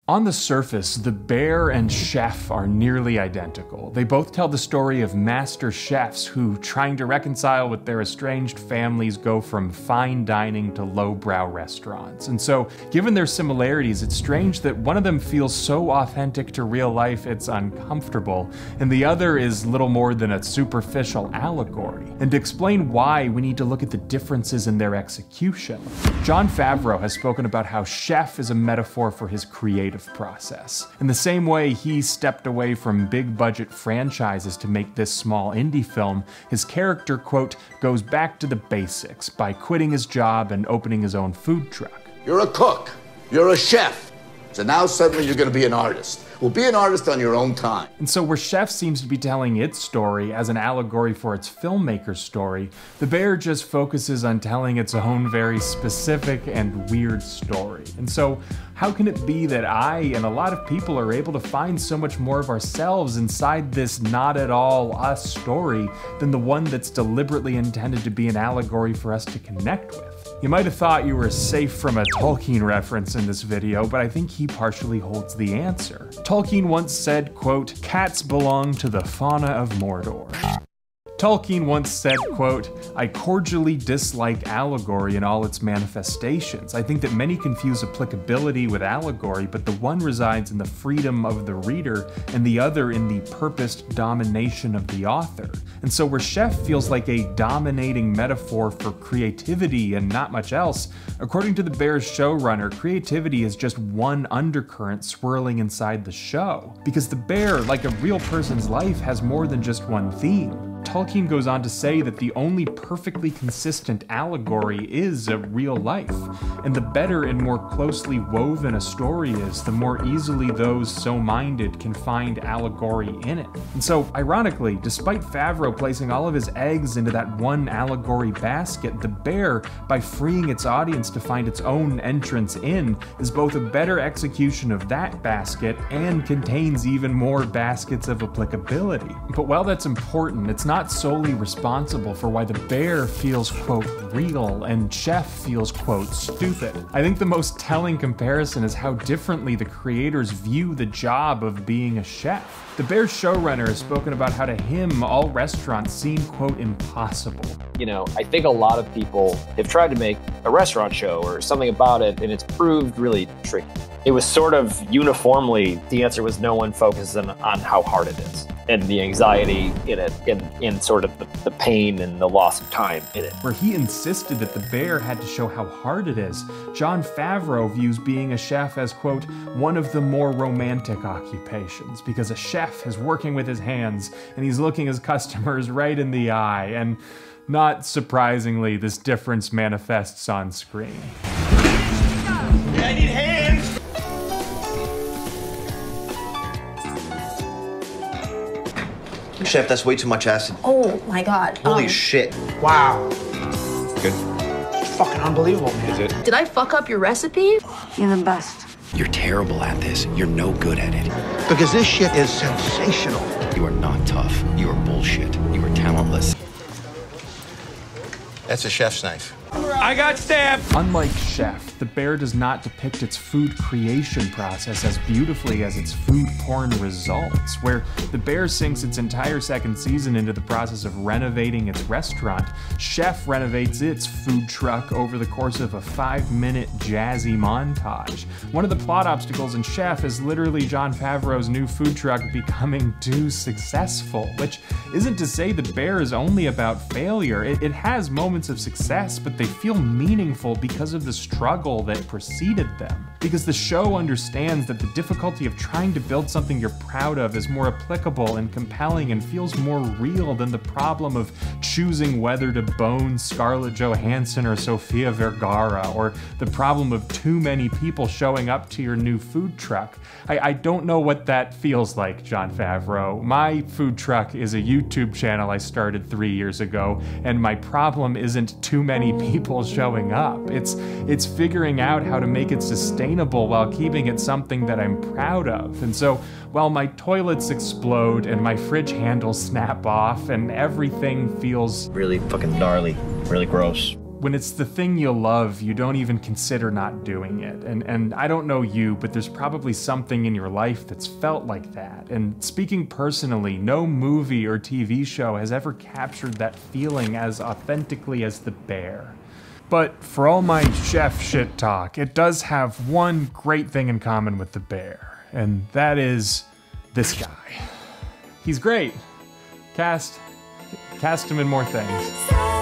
On the surface, The Bear and Chef are nearly identical. They both tell the story of master chefs who, trying to reconcile with their estranged families, go from fine dining to lowbrow restaurants. And so, given their similarities, it's strange that one of them feels so authentic to real life it's uncomfortable, and the other is little more than a superficial allegory. And to explain why, we need to look at the differences in their execution. Jon Favreau has spoken about how Chef is a metaphor for his creative process. In the same way he stepped away from big budget franchises to make this small indie film, his character, quote, goes back to the basics by quitting his job and opening his own food truck. You're a cook, you're a chef, so now suddenly you're gonna be an artist. Well, be an artist on your own time. And so where Chef seems to be telling its story as an allegory for its filmmaker's story, The Bear just focuses on telling its own very specific and weird story. And so how can it be that I and a lot of people are able to find so much more of ourselves inside this not at all us story than the one that's deliberately intended to be an allegory for us to connect with? You might have thought you were safe from a Tolkien reference in this video, but I think he partially holds the answer. Tolkien once said, quote, "Cats belong to the fauna of Mordor." Tolkien once said, quote, "I cordially dislike allegory in all its manifestations. I think that many confuse applicability with allegory, but the one resides in the freedom of the reader and the other in the purposed domination of the author." And so where Chef feels like a dominating metaphor for creativity and not much else, according to The Bear's showrunner, creativity is just one undercurrent swirling inside the show. Because The Bear, like a real person's life, has more than just one theme. Tolkien goes on to say that the only perfectly consistent allegory is a real life, and the better and more closely woven a story is, the more easily those so minded can find allegory in it. And so, ironically, despite Favreau placing all of his eggs into that one allegory basket, The Bear, by freeing its audience to find its own entrance in, is both a better execution of that basket and contains even more baskets of applicability. But while that's important, it's not solely responsible for why The Bear feels, quote, real and Chef feels, quote, stupid. I think the most telling comparison is how differently the creators view the job of being a chef. The Bear's showrunner has spoken about how to him, all restaurants seem, quote, impossible. You know, I think a lot of people have tried to make a restaurant show or something about it, and it's proved really tricky. It was sort of uniformly, the answer was no one focuses on how hard it is, and the anxiety in it, and sort of the pain and the loss of time in it. Where he insisted that The Bear had to show how hard it is, Jon Favreau views being a chef as, quote, one of the more romantic occupations, because a chef is working with his hands, and he's looking his customers right in the eye, and not surprisingly, this difference manifests on screen. I need hands! Chef, that's way too much acid. Oh my God. Holy shit. Wow. Good. Fucking unbelievable, man. Is it? Did I fuck up your recipe? You're the best. You're terrible at this. You're no good at it. Because this shit is sensational. You are not tough. You are bullshit. You are talentless. That's a chef's knife. I got stabbed! Unlike Chef, The Bear does not depict its food creation process as beautifully as its food porn results, where The Bear sinks its entire second season into the process of renovating its restaurant. Chef renovates its food truck over the course of a 5-minute jazzy montage. One of the plot obstacles in Chef is literally Jon Favreau's new food truck becoming too successful, which isn't to say The Bear is only about failure. It has moments of success, but they feel meaningful because of the struggle that preceded them. Because the show understands that the difficulty of trying to build something you're proud of is more applicable and compelling and feels more real than the problem of choosing whether to bone Scarlett Johansson or Sofia Vergara, or the problem of too many people showing up to your new food truck. I don't know what that feels like, Jon Favreau. My food truck is a YouTube channel I started 3 years ago, and my problem isn't too many people showing up. It's figuring out how to make it sustainable while keeping it something that I'm proud of. And so while my toilets explode and my fridge handles snap off and everything feels Really fucking gnarly. Really gross. when it's the thing you love, you don't even consider not doing it. And I don't know you, but there's probably something in your life that's felt like that. And speaking personally, no movie or TV show has ever captured that feeling as authentically as The Bear. But for all my chef shit talk, it does have one great thing in common with The Bear, and that is this guy. He's great. Cast him in more things.